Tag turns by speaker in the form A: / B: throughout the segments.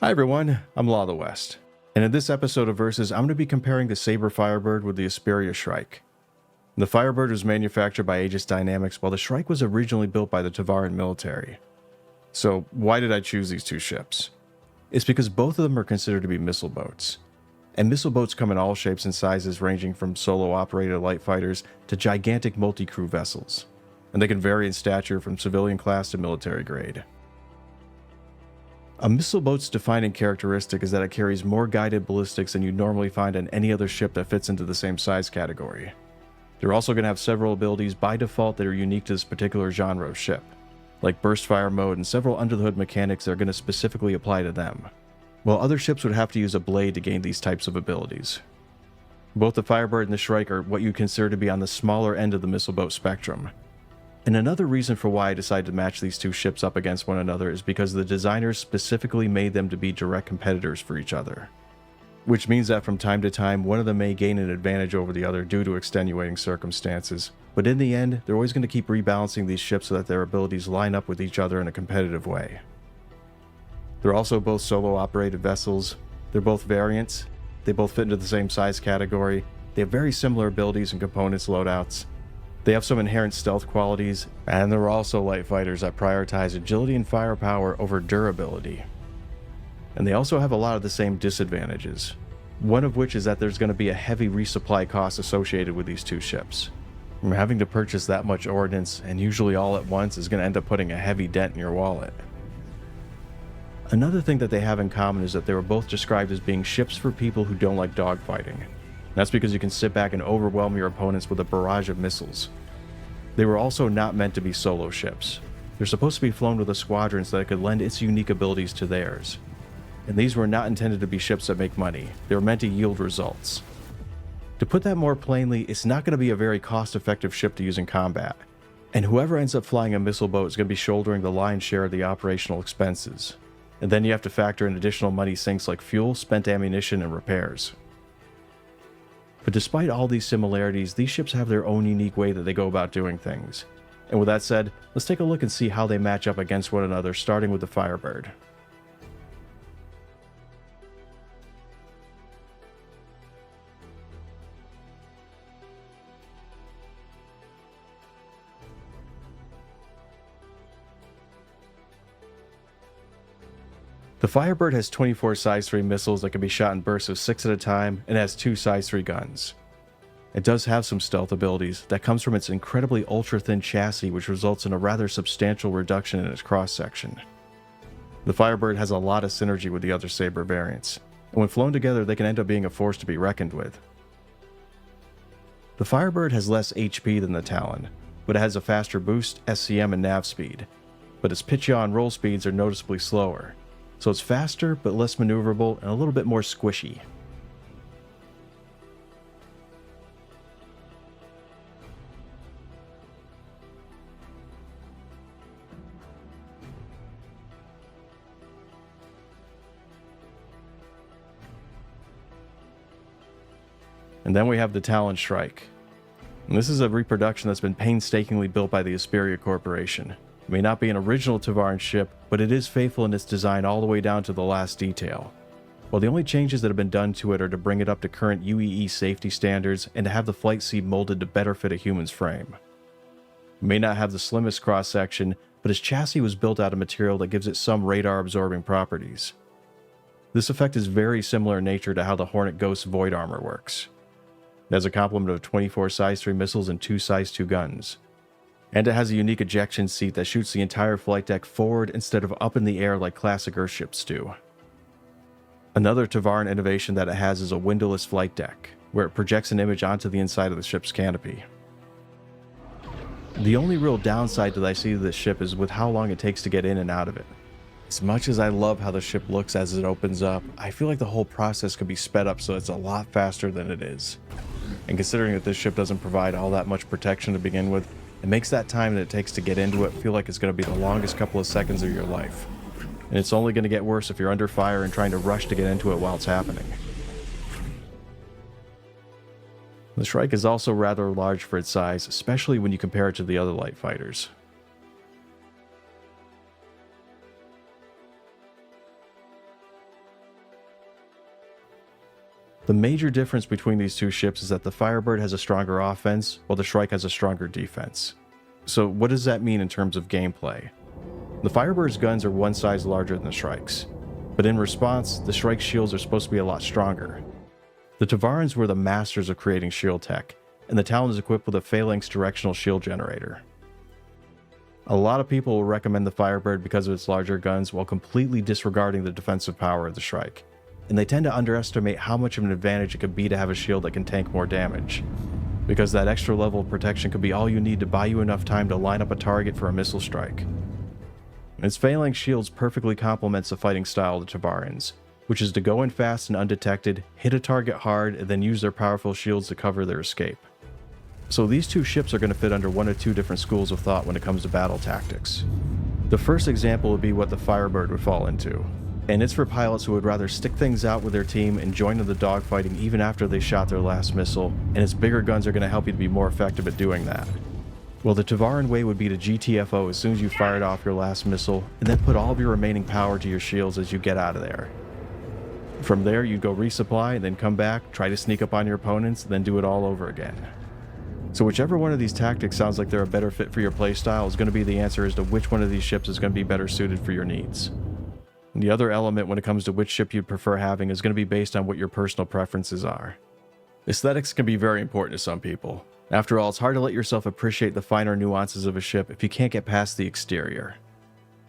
A: Hi everyone, I'm Law of the West, and in this episode of Versus, I'm going to be comparing the Saber Firebird with the Asperia Shrike. The Firebird was manufactured by Aegis Dynamics, while the Shrike was originally built by the Tavaran military. So why did I choose these two ships? It's because both of them are considered to be missile boats. And missile boats come in all shapes and sizes, ranging from solo-operated light fighters to gigantic multi-crew vessels. And they can vary in stature from civilian class to military grade. A missile boat's defining characteristic is that it carries more guided ballistics than you'd normally find on any other ship that fits into the same size category. They're also going to have several abilities by default that are unique to this particular genre of ship, like burst fire mode and several under-the-hood mechanics that are going to specifically apply to them, while other ships would have to use a blade to gain these types of abilities. Both the Firebird and the Shrike are what you consider to be on the smaller end of the missile boat spectrum. And another reason for why I decided to match these two ships up against one another is because the designers specifically made them to be direct competitors for each other. Which means that from time to time, one of them may gain an advantage over the other due to extenuating circumstances, but in the end, they're always going to keep rebalancing these ships so that their abilities line up with each other in a competitive way. They're also both solo-operated vessels, they're both variants, they both fit into the same size category, they have very similar abilities and components loadouts, they have some inherent stealth qualities, and they're also light fighters that prioritize agility and firepower over durability. And they also have a lot of the same disadvantages, one of which is that there's going to be a heavy resupply cost associated with these two ships. From having to purchase that much ordnance, and usually all at once, is going to end up putting a heavy dent in your wallet. Another thing that they have in common is that they were both described as being ships for people who don't like dogfighting. That's because you can sit back and overwhelm your opponents with a barrage of missiles. They were also not meant to be solo ships. They're supposed to be flown with a squadron so that it could lend its unique abilities to theirs. And these were not intended to be ships that make money. They were meant to yield results. To put that more plainly, it's not going to be a very cost-effective ship to use in combat. And whoever ends up flying a missile boat is going to be shouldering the lion's share of the operational expenses. And then you have to factor in additional money sinks like fuel, spent ammunition, and repairs. But despite all these similarities, these ships have their own unique way that they go about doing things. And with that said, let's take a look and see how they match up against one another, starting with the Firebird. The Firebird has 24 size 3 missiles that can be shot in bursts of 6 at a time and has 2 size 3 guns. It does have some stealth abilities that comes from its incredibly ultra-thin chassis, which results in a rather substantial reduction in its cross-section. The Firebird has a lot of synergy with the other Saber variants, and when flown together they can end up being a force to be reckoned with. The Firebird has less HP than the Talon, but it has a faster boost, SCM, and nav speed, but its pitch-yaw and roll speeds are noticeably slower. So it's faster, but less maneuverable and a little bit more squishy. And then we have the Talon Strike. And this is a reproduction that's been painstakingly built by the Asperia Corporation. It may not be an original Tavaran ship, but it is faithful in its design all the way down to the last detail. While the only changes that have been done to it are to bring it up to current UEE safety standards and to have the flight seat molded to better fit a human's frame. It may not have the slimmest cross-section, but its chassis was built out of material that gives it some radar-absorbing properties. This effect is very similar in nature to how the Hornet Ghost Void Armor works. It has a complement of 24 size 3 missiles and 2 size 2 guns. And it has a unique ejection seat that shoots the entire flight deck forward instead of up in the air like classic Earthships do. Another Tavaran innovation that it has is a windowless flight deck, where it projects an image onto the inside of the ship's canopy. The only real downside that I see to this ship is with how long it takes to get in and out of it. As much as I love how the ship looks as it opens up, I feel like the whole process could be sped up so it's a lot faster than it is. And considering that this ship doesn't provide all that much protection to begin with, it makes that time that it takes to get into it feel like it's going to be the longest couple of seconds of your life. And it's only going to get worse if you're under fire and trying to rush to get into it while it's happening. The Shrike is also rather large for its size, especially when you compare it to the other light fighters. The major difference between these two ships is that the Firebird has a stronger offense, while the Strike has a stronger defense. So what does that mean in terms of gameplay? The Firebird's guns are one size larger than the Strike's, but in response, the Strike's shields are supposed to be a lot stronger. The Tavarans were the masters of creating shield tech, and the Talon is equipped with a phalanx directional shield generator. A lot of people will recommend the Firebird because of its larger guns while completely disregarding the defensive power of the Strike, and they tend to underestimate how much of an advantage it could be to have a shield that can tank more damage, because that extra level of protection could be all you need to buy you enough time to line up a target for a missile strike. Its phalanx shields perfectly complements the fighting style of the Tavarans, which is to go in fast and undetected, hit a target hard, and then use their powerful shields to cover their escape. So these two ships are going to fit under one or two different schools of thought when it comes to battle tactics. The first example would be what the Firebird would fall into, and it's for pilots who would rather stick things out with their team and join in the dogfighting even after they shot their last missile, and its bigger guns are going to help you to be more effective at doing that. Well, the Tavaran way would be to GTFO as soon as you fired off your last missile, and then put all of your remaining power to your shields as you get out of there. From there, you'd go resupply, and then come back, try to sneak up on your opponents, then do it all over again. So whichever one of these tactics sounds like they're a better fit for your playstyle is going to be the answer as to which one of these ships is going to be better suited for your needs. And the other element when it comes to which ship you'd prefer having is going to be based on what your personal preferences are. Aesthetics can be very important to some people. After all, it's hard to let yourself appreciate the finer nuances of a ship if you can't get past the exterior.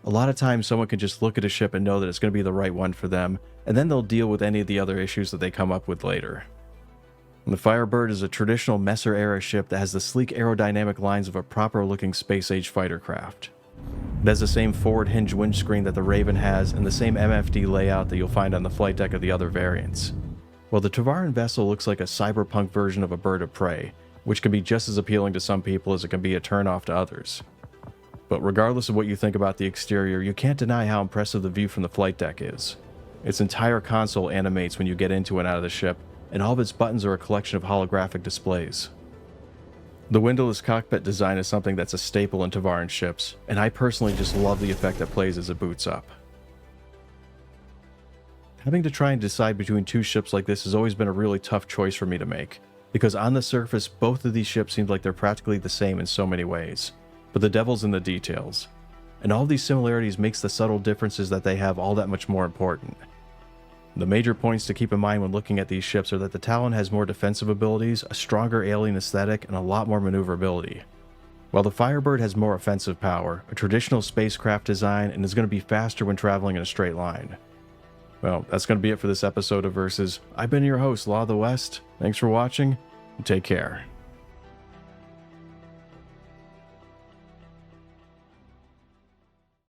A: A lot of times someone can just look at a ship and know that it's going to be the right one for them, and then they'll deal with any of the other issues that they come up with later. And the Firebird is a traditional Messer-era ship that has the sleek aerodynamic lines of a proper-looking space-age fighter craft. It has the same forward hinge windscreen that the Raven has and the same MFD layout that you'll find on the flight deck of the other variants. While the Tavaran vessel looks like a cyberpunk version of a bird of prey, which can be just as appealing to some people as it can be a turnoff to others. But regardless of what you think about the exterior, you can't deny how impressive the view from the flight deck is. Its entire console animates when you get into and out of the ship, and all of its buttons are a collection of holographic displays. The windowless cockpit design is something that's a staple in Tavaran ships, and I personally just love the effect that plays as it boots up. Having to try and decide between two ships like this has always been a really tough choice for me to make, because on the surface both of these ships seem like they're practically the same in so many ways, but the devil's in the details, and all of these similarities makes the subtle differences that they have all that much more important. The major points to keep in mind when looking at these ships are that the Talon has more defensive abilities, a stronger alien aesthetic, and a lot more maneuverability, while the Firebird has more offensive power, a traditional spacecraft design, and is going to be faster when traveling in a straight line. Well, that's going to be it for this episode of Versus. I've been your host, Law of the West. Thanks for watching, and take care.